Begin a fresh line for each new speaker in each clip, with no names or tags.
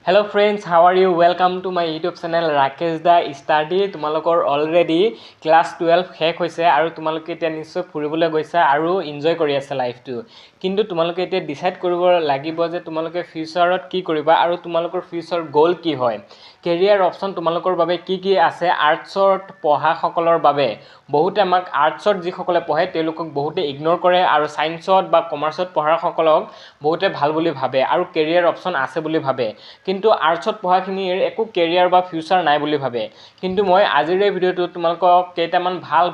Hello friends, how are you? Welcome to my YouTube channel Rakesh Da Study. তোমালোকৰ already class 12 শেষ হৈছে আৰু তোমালোকে এতিয়া নিশ্চয় ফুৰিবলৈ গৈছা আৰু এনজয় কৰি আছে লাইফটো। কিন্তু তোমালোকে এতিয়া ডিসাইড কৰিব লাগিব যে তোমালোকে ফিউচাৰত কি কৰিবা আৰু তোমালোকৰ ফিউচাৰ গোল কি হয়। কেৰিয়াৰ অপচন তোমালোকৰ বাবে কি আছে আৰ্টছত পঢ়া সকলৰ বাবে। বহুতে আমাক আৰ্টছত যিসকলে পঢ়ে তেওঁলোকক বহুতে ইগনোৰ কৰে আৰু সায়েন্সত বা কমাৰ্চত পঢ়া সকলক বহুতে ভাল বুলি ভাবে আৰু কেৰিয়াৰ অপচন আছে বুলি ভাবে। কিন্তু আৰ্টছত পঢ়াখিনিৰ একো কেৰিয়াৰ বা ফিউচাৰ নাই বুলি ভাবে। কিন্তু মই আজিৰ এই ভিডিঅ'টোত তোমালোকক কেইটামান ভাল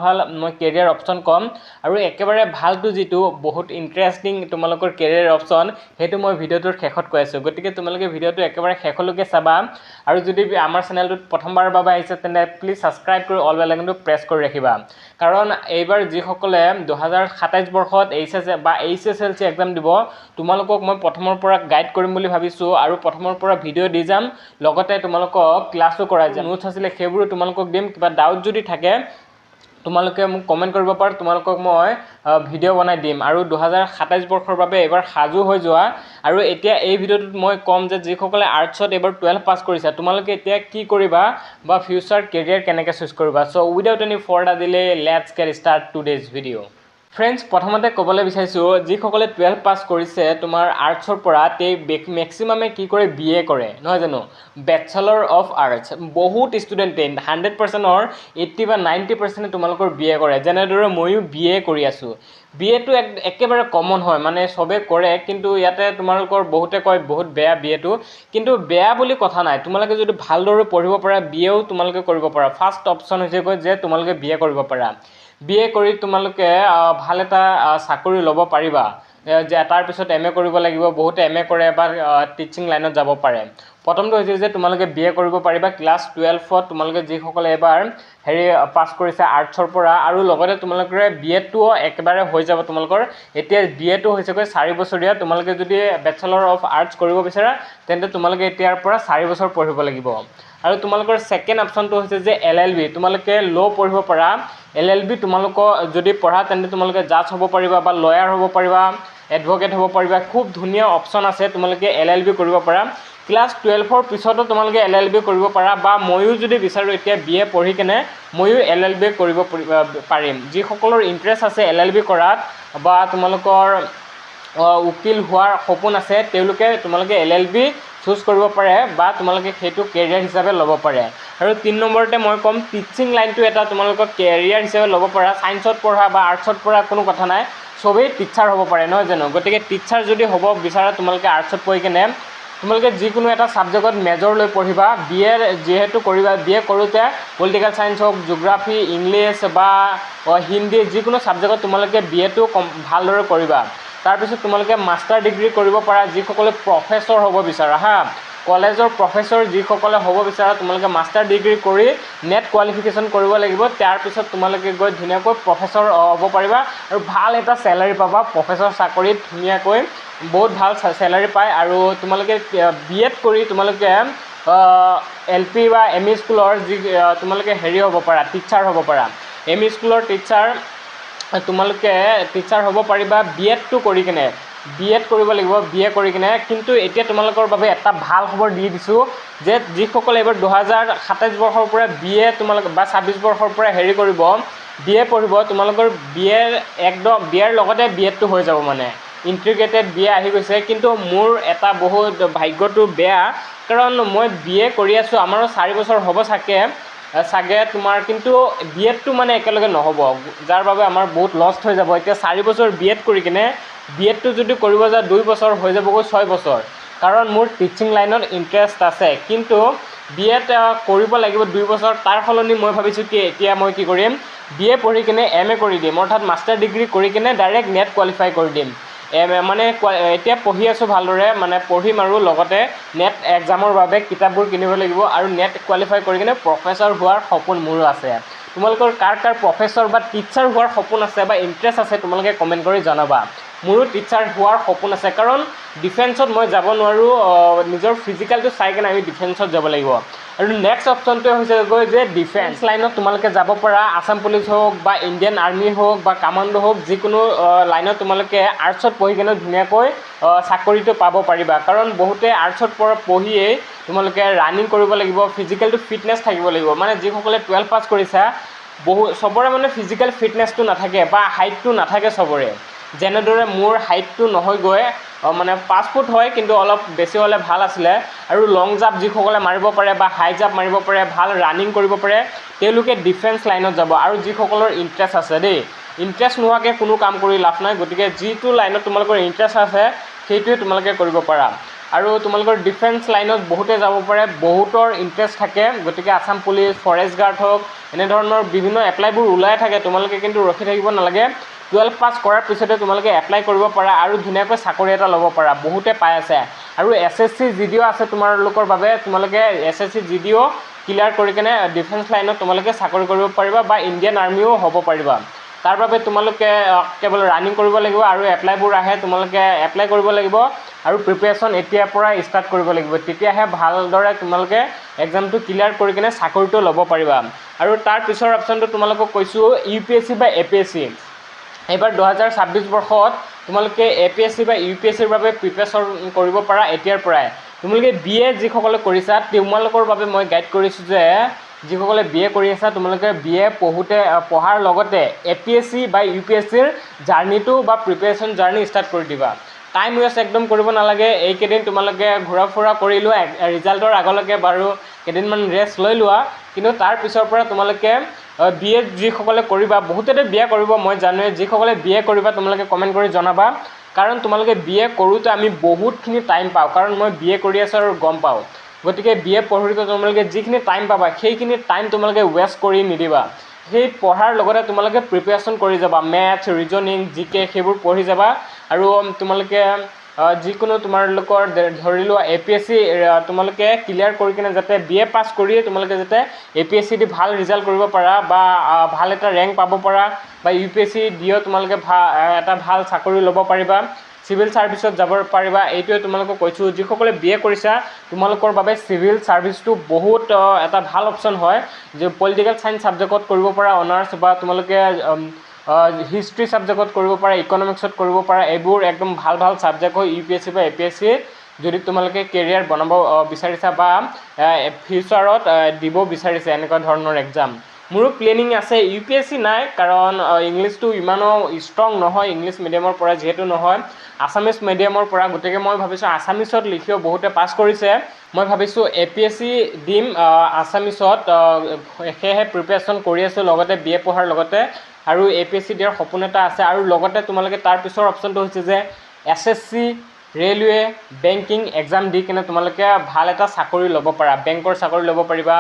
মই কেৰিয়াৰ অপচন কম আৰু একেবাৰে ভালটো যিটো বহুত ইন্টাৰেষ্টিং তোমালোকৰ কেৰিয়াৰ অপচন সেইটো মই ভিডিঅ'টোৰ শেষত কৈ আছোঁ। গতিকে তোমালোকে ভিডিঅ'টো একেবাৰে শেষলৈকে চাবা আৰু যদি আমাৰ চেনেলটোত প্ৰথমবাৰৰ বাবে আহিছে তেন্তে প্লিজ ছাবস্ক্ৰাইব কৰি অল বেল আইকনটো প্ৰেছ কৰি ৰাখিবা। কাৰণ এইবাৰ যিসকলে 2027 বৰ্ষত HSLC এক্সাম দিব তোমালোকক মই প্ৰথমৰ পৰা গাইড কৰিম বুলি ভাবিছোঁ আৰু প্ৰথমৰ পৰা ভিডিঅ' দি যাম, লগতে তোমালোকক ক্লাছো কৰাই যাম। নোটছ আছিলে সেইবোৰো তোমালোকক দিম। কিবা ডাউট যদি থাকে তোমালোকে মোক কমেণ্ট কৰিব পাৰা, তোমালোকক মই ভিডিঅ' বনাই দিম। আৰু 2027 বৰ্ষৰ বাবে এবাৰ সাজু হৈ যোৱা। আৰু এতিয়া এই ভিডিঅ'টোত মই ক'ম যে যিসকলে আৰ্টছত এবাৰ 12 পাছ কৰিছা তোমালোকে এতিয়া কি কৰিবা বা ফিউচাৰ কেৰিয়াৰ কেনেকৈ চুজ কৰিবা। So' without any further delay let's get start today's video'. Friends, প্ৰথমতে ক'বলৈ বিচাৰিছোঁ যিসকলে 12 পাছ কৰিছে তোমাৰ আৰ্টছৰ পৰা মেক্সিমামে কি কৰে BA কৰে নহয় জানো, বেচেলৰ অফ আৰ্টছ। বহুত ষ্টুডেণ্টে 100%ৰ 80 বা 90% তোমালোকৰ BA কৰে। যেনেদৰে ময়ো BA কৰি আছোঁ। BAটো একেবাৰে কমন হয়, মানে চবে কৰে, কিন্তু ইয়াতে তোমালোকৰ বহুতে কয় বহুত বেয়া BAটো, কিন্তু বেয়া বুলি কথা নাই। তোমালোকে যদি ভালদৰে পঢ়িব পাৰা BAও তোমালোকে কৰিব পাৰা। ফাৰ্ষ্ট অপশ্যন হৈছে যে তোমালোকে BA কৰিব পাৰা। BA কৰি তোমালোকে ভাল এটা চাকৰি ল'ব পাৰিবা। যে তাৰপিছত MA কৰিব লাগিব, বহুতে MA কৰে বা টিচিং লাইনত যাব পাৰে। প্ৰথমটো হৈছে যে তোমালোকে BA কৰিব পাৰিবা ক্লাছ 12ত তোমালোকে যিসকলে এবাৰ পাছ কৰিছে আৰ্টছৰ পৰা, আৰু লগতে তোমালোকে BAটোও একেবাৰে হৈ যাব তোমালোকৰ। এতিয়া BAটো হৈছেগৈ 4 বছৰীয়া। তোমালোকে যদি বেচেলৰ অফ আৰ্টছ কৰিব বিচাৰা তেন্তে তোমালোকে এতিয়াৰ পৰা 4 বছৰ পঢ়িব লাগিব। আৰু তোমালোকৰ ছেকেণ্ড অপশ্যনটো হৈছে যে LLB। তোমালোকে ল' পঢ়িব পাৰা। LLB তোমালোকৰ যদি পঢ়া তেন্তে তোমালোকে জাজ হ'ব পাৰিবা বা লয়াৰ হ'ব পাৰিবা, এডভকেট হ'ব পাৰিবা। খুব ধুনীয়া অপশ্যন আছে, তোমালোকে LLB কৰিব পাৰা। ক্লাছ 12ৰ পিছতো তোমালোকে LLB কৰিব পাৰা, বা ময়ো যদি বিচাৰোঁ এতিয়া BA পঢ়ি কেনে ময়ো LLB কৰিব পাৰিম। যিসকলৰ ইণ্টাৰেষ্ট আছে LLB কৰাত বা তোমালোকৰ উকিল হোৱাৰ সপোন আছে তোমালোকে LLB চুজ কৰিব পাৰে বা তোমালোকে সেইটো কেৰিয়াৰ হিচাপে ল'ব পাৰে। আৰু 3 নম্বৰতে মই ক'ম টিচিং লাইনটো এটা তোমালোকক কেৰিয়াৰ হিচাপে ল'ব পাৰা। ছায়েন্সত পঢ়া বা আৰ্টছত পঢ়া কোনো কথা নাই, চবেই টিচাৰ হ'ব পাৰে নহয় জানো। গতিকে টিচাৰ যদি হ'ব বিচাৰা তোমালোকে আৰ্টছত পঢ়ি কেনে তোমালোকে যিকোনো এটা ছাবজেক্টত মেজৰ লৈ পঢ়িবা। BA যিহেতু কৰিবা, BA কৰোঁতে পলিটিকেল ছায়েন্স হওক, জিঅ'গ্ৰাফী, ইংলিছ বা হিন্দী যিকোনো ছাবজেক্টত তোমালোকে BAটো ভালদৰে কৰিবা। তাৰপিছত তোমালোকে মাষ্টাৰ ডিগ্ৰী কৰিব পাৰা যিসকলে প্ৰফেচৰ হ'ব বিচাৰা কলেজৰ প্ৰফেচৰ যিসকলে হ'ব বিচাৰা তোমালোকে মাষ্টাৰ ডিগ্ৰী কৰি নেট কোৱালিফিকেশ্যন কৰিব লাগিব। তাৰপিছত তোমালোকে গৈ ধুনীয়াকৈ প্ৰফেচৰ হ'ব পাৰিবা আৰু ভাল এটা চেলাৰী পাবা। প্ৰফেচৰ চাকৰিত ধুনীয়াকৈ বহুত ভাল চেলাৰী পায়। আৰু তোমালোকে BA কৰি তোমালোকে LP বা ME স্কুলৰ তোমালোকে হ'ব পাৰা, টিচাৰ হ'ব পাৰা। ME স্কুলৰ তোমালোকে টিচাৰ হ'ব পাৰিবা BAটো কৰি কেনে। BA কৰিব লাগিব BA কৰি কিনে। কিন্তু এতিয়া তোমালোকৰ বাবে এটা ভাল খবৰ দি দিছোঁ যে যিসকলে এইবাৰ 2027 বৰ্ষৰ পৰা BA তোমালোকে বা 26 বৰ্ষৰ পৰা কৰিব BA পঢ়িব, তোমালোকৰ BAৰ লগতে BAটো হৈ যাব, মানে ইণ্টিগ্ৰেটেড BA আহি গৈছে। কিন্তু মোৰ এটা বহুত ভাগ্যটো বেয়া, কাৰণ মই BA কৰি আছোঁ, আমাৰো 4 বছৰ হ'ব চাগে তোমাৰ, কিন্তু BAটো মানে একেলগে নহ'ব, যাৰ বাবে আমাৰ বহুত লষ্ট হৈ যাব। এতিয়া 4 বছৰ BA কৰি কিনে BAটো যদি কৰিব যাওঁ 2 বছৰ হৈ যাবগৈ 6 বছৰ, কাৰণ মোৰ টিচিং লাইনত ইণ্টাৰেষ্ট আছে। কিন্তু BA কৰিব লাগিব 2 বছৰ। তাৰ সলনি মই ভাবিছোঁ কি এতিয়া মই কি কৰিম, BA পঢ়ি কিনে MA কৰি দিম, অৰ্থাৎ মাষ্টাৰ ডিগ্ৰী কৰি কিনে ডাইৰেক্ট নেট কোৱালিফাই কৰি দিম। মানে এতিয়া পঢ়ি আছোঁ ভালদৰে, মানে পঢ়িম আৰু লগতে নেট এক্সামৰ বাবে কিতাপবোৰ কিনিব লাগিব আৰু নেট কোৱালিফাই কৰি কিনে প্ৰফেচৰ হোৱাৰ সপোন মোৰো আছে। তোমালোকৰ কাৰ প্ৰফেচৰ বা টিচাৰ হোৱাৰ সপোন আছে বা ইণ্টাৰেষ্ট আছে তোমালোকে কমেণ্ট কৰি জনাবা। মোৰো টিচাৰ হোৱাৰ সপোন আছে, কাৰণ ডিফেন্সত মই যাব নোৱাৰোঁ। নিজৰ ফিজিকেলটো চাই কিনে আমি ডিফেন্সত যাব লাগিব। আৰু নেক্সট অপশ্যনটোৱে হৈছে যে ডিফেন্স লাইনত তোমালোকে যাব পৰা। আছাম পুলিচ হওক বা ইণ্ডিয়ান আৰ্মি হওক বা কামাণ্ডো হওক, যিকোনো লাইনত তোমালোকে আৰ্টছত পঢ়ি কিনে ধুনীয়াকৈ চাকৰিটো পাব পাৰিবা। কাৰণ বহুতে আৰ্টছত পঢ়িয়েই তোমালোকে ৰানিং কৰিব লাগিব, ফিজিকেলটো ফিটনেছ থাকিব লাগিব। মানে যিসকলে 12 পাছ কৰিছা চবৰে মানে ফিজিকেল ফিটনেছটো নাথাকে বা হাইটটো নাথাকে চবৰে। যেনেদৰে মোৰ হাইটটো নহয়গৈ, মানে 5 ফুট হয় কিন্তু অলপ বেছি হ'লে ভাল আছিলে। আৰু লং জাম্প যিসকলে মাৰিব পাৰে বা হাই জাম্প মাৰিব পাৰে, ভাল ৰানিং কৰিব পাৰে, তেওঁলোকে ডিফেন্স লাইনত যাব। আৰু যিসকলৰ ইণ্টাৰেষ্ট আছে দেই, ইণ্টাৰেষ্ট নোহোৱাকৈ কোনো কাম কৰি লাভ নাই। গতিকে যিটো লাইনত তোমালোকৰ ইণ্টাৰেষ্ট আছে সেইটোৱে তোমালোকে কৰিব পাৰা। আৰু তোমালোকৰ ডিফেন্স লাইনত বহুতে যাব পাৰে, বহুতৰ ইণ্টাৰেষ্ট থাকে। গতিকে আছাম পুলিচ, ফৰেষ্ট গাৰ্ড হওক, এনেধৰণৰ বিভিন্ন এপ্লাইবোৰ ওলাই থাকে। তোমালোকে কিন্তু ৰখি থাকিব নালাগে। 12 পাছ কৰাৰ পিছতে তোমালোকে এপ্লাই কৰিব পাৰা আৰু ধুনীয়াকৈ চাকৰি এটা ল'ব পাৰা। বহুতে পাই আছে। আৰু SSC GD আছে তোমালোকৰ বাবে। তোমালোকে SSC GD ক্লিয়াৰ কৰি কিনে ডিফেন্স লাইনত তোমালোকে চাকৰি কৰিব পাৰিবা বা ইণ্ডিয়ান আৰ্মিও হ'ব পাৰিবা। তাৰ বাবে তোমালোকে কেৱল ৰানিং কৰিব লাগিব আৰু এপ্লাইবোৰ আহে, তোমালোকে এপ্লাই কৰিব লাগিব আৰু প্ৰিপেৰেশ্যন এতিয়াৰ পৰা ষ্টাৰ্ট কৰিব লাগিব। তেতিয়াহে ভালদৰে তোমালোকে এক্সামটো ক্লিয়াৰ কৰি কিনে চাকৰিটো ল'ব পাৰিবা। আৰু তাৰ পিছৰ অপশ্যনটো তোমালোকক কৈছোঁ UPSC বা APSC। এইবাৰ 2026 বৰ্ষত তোমালোকে APSC বা UPSCৰ বাবে প্ৰিপেৰেশ্যন কৰিব পাৰা এতিয়াৰ পৰাই। তোমালোকে BA যিসকলে কৰিছা তোমালোকৰ বাবে মই গাইড কৰিছোঁ যে যিসকলে BA কৰি আছা তোমালোকে BA পঢ়াৰ লগতে APSC বা UPSCৰ জাৰ্ণিটো বা প্ৰিপেৰেশ্যন জাৰ্ণি ষ্টাৰ্ট কৰি দিবা। টাইম ৱেষ্ট একদম কৰিব নালাগে। এইকেইদিন তোমালোকে ঘূৰা ফুৰা কৰি লোৱা, ৰিজাল্টৰ আগলৈকে বাৰু কেইদিনমান ৰেষ্ট লৈ লোৱা। কিন্তু তাৰ পিছৰ পৰা তোমালোকে BA যিসকলে কৰিবা, বহুতেতো BA কৰিব মই জানোৱে, যিসকলে BA কৰিবা তোমালোকে কমেণ্ট কৰি জনাবা। কাৰণ তোমালোকে BA কৰোঁতে আমি বহুতখিনি টাইম পাওঁ, কাৰণ মই BA কৰি আছোঁ আৰু গম পাওঁ। গতিকে BA পঢ়োঁতে তোমালোকে যিখিনি টাইম পাবা সেইখিনি টাইম তোমালোকে ৱেষ্ট কৰি নিদিবা। সেই পঢ়াৰ লগতে তোমালোকে প্ৰিপেৰেশ্যন কৰি যাবা। মেথছ, ৰিজনিং, GK সেইবোৰ পঢ়ি যাবা। আৰু তোমালোকে যিকোনো তোমালোকৰ ধৰি লোৱা APSC তোমালোকে ক্লিয়াৰ কৰি কিনে যাতে BA পাছ কৰিয়ে তোমালোকে যাতে APSC দি ভাল ৰিজাল্ট কৰিব পাৰা বা ভাল এটা ৰেংক পাব পাৰা বা UPSC দিও তোমালোকে এটা ভাল চাকৰি ল'ব পাৰিবা, চিভিল ছাৰ্ভিচত যাব পাৰিবা। এইটোৱে তোমালোকক কৈছোঁ। যিসকলে BA কৰিছা তোমালোকৰ বাবে চিভিল ছাৰ্ভিচটো বহুত এটা ভাল অপশ্যন হয়। যে পলিটিকেল ছায়েন্স ছাবজেক্টত কৰিব পৰা অনাৰ্ছ, বা তোমালোকে হিষ্ট্ৰী ছাবজেক্টত কৰিব পাৰা, ইকনমিক্সত কৰিব পাৰা। এইবোৰ একদম ভাল ভাল ছাবজেক্ট হয় UPSC বা APSC যদি তোমালোকে কেৰিয়াৰ বনাব বিচাৰিছা বা ফিউচাৰত দিব বিচাৰিছে এনেকুৱা ধৰণৰ এক্সাম। মোৰো প্লেনিং আছে। UPSC নাই, কাৰণ ইংলিছটো ইমানো ষ্ট্ৰং নহয়, ইংলিছ মিডিয়ামৰ পৰা যিহেতু নহয়, আছামিছ মিডিয়ামৰ পৰা। গতিকে মই ভাবিছোঁ আছামিছত লিখিও বহুতে পাছ কৰিছে, মই ভাবিছোঁ APSC দিম আছামিছত। সেয়েহে প্ৰিপেৰেশ্যন কৰি আছোঁ লগতে BA পঢ়াৰ লগতে। আৰু APSC দিয়াৰ সপোন এটা আছে। আৰু লগতে তোমালোকে তাৰ পিছৰ অপশ্যনটো হৈছে যে SSC, ৰেলৱে, বেংকিং এক্সাম দি কিনে তোমালোকে ভাল এটা চাকৰি ল'ব পাৰা। বেংকৰ চাকৰি ল'ব পাৰিবা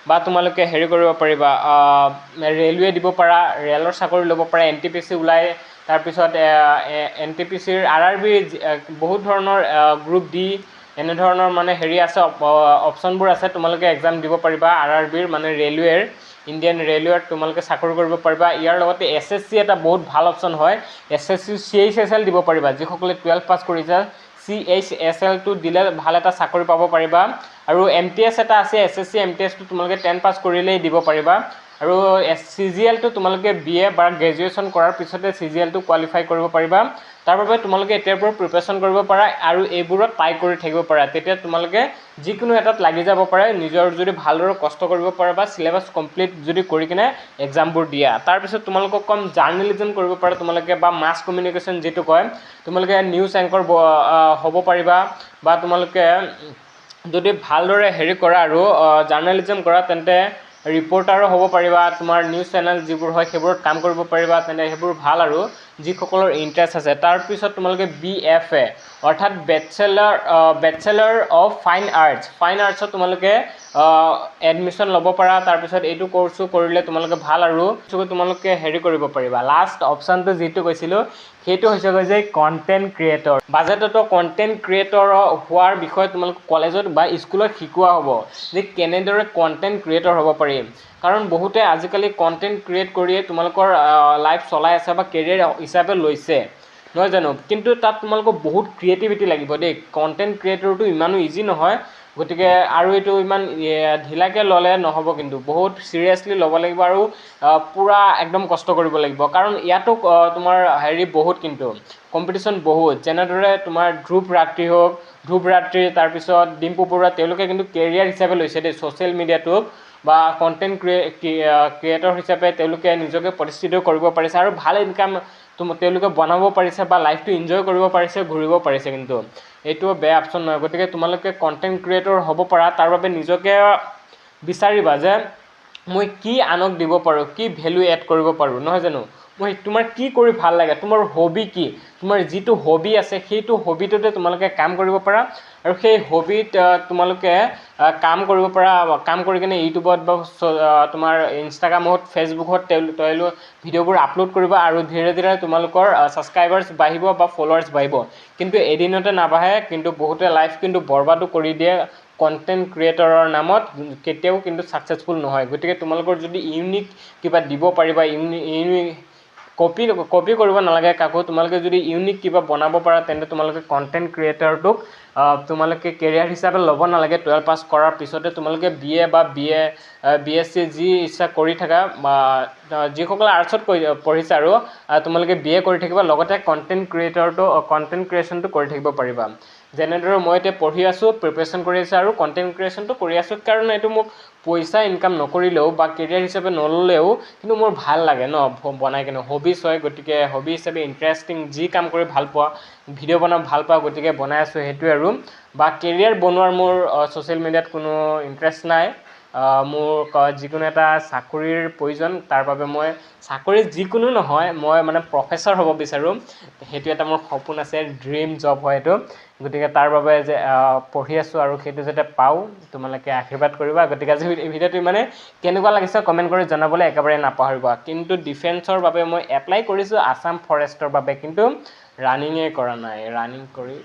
বা তোমালোকে হেৰি কৰিব পাৰিবা, ৰেলৱে দিব পাৰা, ৰেলৰ চাকৰি ল'ব পাৰা। NTPC ওলাই, তাৰপিছত NTPCৰ RRB বহুত ধৰণৰ গ্ৰুপ D এনেধৰণৰ মানে হেৰি আছে, অপশ্যনবোৰ আছে। তোমালোকে এক্সাম দিব পাৰিবা RRBৰ মানে ৰেলৱেৰ, ইণ্ডিয়ান ৰেলৱেত তোমালোকে চাকৰি কৰিব পাৰিবা। ইয়াৰ লগতে SSC এটা বহুত ভাল অপশ্যন হয়। SSC CHSL দিব পাৰিবা। যিসকলে 12 পাছ কৰিছে CHSLটো দিলে ভাল এটা চাকৰি পাব পাৰিবা। আৰু MTS এটা আছে, SSC MTSটো তোমালোকে 10 পাছ কৰিলেই দিব পাৰিবা। আৰু CGLটো তোমালোকে BA বা গ্ৰেজুৱেশ্যন কৰাৰ পিছতে CGLটো কোৱালিফাই কৰিব পাৰিবা। তাৰ বাবে তোমালোকে এতিয়াৰ পৰা প্ৰিপেৰেশ্যন কৰিব পাৰা আৰু এইবোৰত ট্ৰাই কৰি থাকিব পাৰা। তেতিয়া তোমালোকে যিকোনো এটাত লাগি যাব পাৰে, নিজৰ যদি ভালদৰে কষ্ট কৰিব পাৰা বা চিলেবাছ কমপ্লিট যদি কৰি কিনে এক্সামবোৰ দিয়া। তাৰপিছত তোমালোকক কম জাৰ্নেলিজম কৰিব পাৰা তোমালোকে, বা মাছ কমিউনিকেশ্যন যিটো কয়, তোমালোকে নিউজ এংকৰ হ'ব পাৰিবা। বা তোমালোকে যদি ভালদৰে হেৰি কৰা আৰু জাৰ্নেলিজম কৰা তেন্তে ৰিপৰ্টাৰো হ'ব পাৰিবা। তোমাৰ নিউজ চেনেল যিবোৰ হয় সেইবোৰত কাম কৰিব পাৰিবা, তেন্তে সেইবোৰ ভাল আৰু যিসকলৰ ইণ্টাৰেষ্ট আছে। তাৰপিছত তোমালোকে BFA অৰ্থাৎ bachelor of fine arts, fine আৰ্টছত তোমালোকে এডমিশ্যন ল'ব পাৰা। তাৰপিছত এইটো কৰ্চো কৰিলে তোমালোকে ভাল আৰু তোমালোকে হেৰি কৰিব পাৰিবা। লাষ্ট অপশ্যনটো যিটো কৈছিলোঁ সেইটো হৈছেগৈ যে কণ্টেণ্ট ক্ৰিয়েটৰ। বাজেটতো কণ্টেণ্ট ক্ৰিয়েটৰ হোৱাৰ বিষয়ে তোমালোকক কলেজত বা স্কুলত শিকোৱা হ'ব যে কেনেদৰে কণ্টেণ্ট ক্ৰিয়েটৰ হ'ব পাৰিম। কাৰণ বহুতে আজিকালি কণ্টেণ্ট ক্ৰিয়েট কৰিয়ে তোমালোকৰ লাইফ চলাই আছে বা কেৰিয়াৰ হিচাপে লৈছে, নহয় জানো? কিন্তু তাত তোমালোকক বহুত ক্ৰিয়েটিভিটি লাগিব দেই। কণ্টেণ্ট ক্ৰিয়েটৰটো ইমানো ইজি নহয়। গতিকে আৰু এইটো ইমান ঢিলাকৈ ল'লে নহ'ব, কিন্তু বহুত চিৰিয়াছলি ল'ব লাগিব আৰু পূৰা একদম কষ্ট কৰিব লাগিব। কাৰণ ইয়াতো তোমাৰ হেৰি বহুত, কিন্তু কম্পিটিশ্যন বহুত। যেনেদৰে তোমাৰ ধ্ৰুৱ ৰাঠি হওক ধ্ৰুৱৰাত্ৰি তাৰপিছত ডিম্পু বৰুৱা তেওঁলোকে কিন্তু কেৰিয়াৰ হিচাপে লৈছে দেই ছ'চিয়েল মিডিয়াটোক বা কণ্টেণ্ট ক্ৰিয়েটৰ হিচাপে তেওঁলোকে নিজকে প্ৰতিষ্ঠিত কৰিব পাৰিছে আৰু ভাল ইনকাম তেওঁলোকে বনাব পাৰিছে বা লাইফটো এনজয় কৰিব পাৰিছে ঘূৰিব পাৰিছে কিন্তু এইটো বেয়া অপশ্যন নহয় গতিকে তোমালোকে কণ্টেণ্ট ক্ৰিয়েটৰ হ'ব পাৰা তাৰ বাবে নিজকে বিচাৰিবা যে মই কি আনক দিব পাৰোঁ কি ভেলু এড কৰিব পাৰোঁ নহয় জানো মই তোমাৰ কি কৰি ভাল লাগে তোমাৰ হবি কি তোমাৰ যিটো হবি আছে সেইটো হবিটোতে তোমালোকে কাম কৰিব পাৰা আৰু সেই হবিত তোমালোকে কাম কৰিব পাৰা কাম কৰি কিনে ইউটিউবত বা তোমাৰ ইনষ্টাগ্ৰামত ফেচবুকত তেওঁলোক ভিডিঅ'বোৰ আপলোড কৰিবা আৰু ধীৰে ধীৰে তোমালোকৰ ছাবস্ক্ৰাইবাৰ্ছ বাঢ়িব বা ফলোৱাৰ্ছ বাঢ়িব কিন্তু এদিনতে নাবাঢ়ে কিন্তু বহুতে লাইফ কিন্তু বৰবাদো কৰি দিয়ে কণ্টেণ্ট ক্ৰিয়েটৰৰ নামত কেতিয়াও কিন্তু ছাকচেছফুল নহয় গতিকে তোমালোকৰ যদি ইউনিক কিবা দিব পাৰিবা কপি কৰিব নালাগে কাকো তোমালোকে যদি ইউনিক কিবা বনাব পাৰা তেন্তে তোমালোকে কণ্টেণ্ট ক্ৰিয়েটৰটোক তোমালোকে কেৰিয়াৰ হিচাপে ল'ব নালাগে 12 পাছ কৰাৰ পিছতে তোমালোকে BA বা BSc যি ইচ্ছা কৰি থাকা যিসকলে আৰ্টছত পঢ়িছে আৰু তোমালোকে BA কৰি থাকিবা লগতে কণ্টেণ্ট ক্ৰিয়েশ্যনটো কৰি থাকিব পাৰিবা যেনেদৰে মই এতিয়া পঢ়ি আছোঁ প্ৰিপেৰেশ্যন কৰি আছোঁ আৰু কণ্টেণ্ট ক্ৰিয়েশ্যনটো কৰি আছোঁ কাৰণ এইটো মোক পইচা ইনকাম নকৰিলেও বা কেৰিয়াৰ হিচাপে নল'লেও কিন্তু মোৰ ভাল লাগে ন বনাই কিনে হবিজ হয় গতিকে হবি হিচাপে ইণ্টাৰেষ্টিং যি কাম কৰি ভাল পোৱা ভিডিঅ' বনাই ভাল পাওঁ গতিকে বনাই আছোঁ সেইটোৱে আৰু বা কেৰিয়াৰ বনোৱাৰ মোৰ ছ'চিয়েল মিডিয়াত কোনো ইণ্টাৰেষ্ট নাই মোৰ যিকোনো এটা চাকৰিৰ প্ৰয়োজন তাৰ বাবে মই চাকৰি যিকোনো নহয় মই মানে প্ৰফেচৰ হ'ব বিচাৰোঁ সেইটো এটা মোৰ সপোন আছে ড্ৰিম জব হয় এইটো গতিকে তাৰ বাবে যে পঢ়ি আছোঁ আৰু সেইটো যাতে পাওঁ তোমালোকে আশীৰ্বাদ কৰিবা গতিকে আজি ভিডিঅ'টো মানে কেনেকুৱা লাগিছে কমেণ্ট কৰি জনাবলৈ একেবাৰে নাপাহৰিবা কিন্তু ডিফেন্সৰ বাবে মই এপ্লাই কৰিছোঁ আছাম ফৰেষ্টৰ বাবে কিন্তু ৰানিঙে কৰা নাই ৰানিং কৰি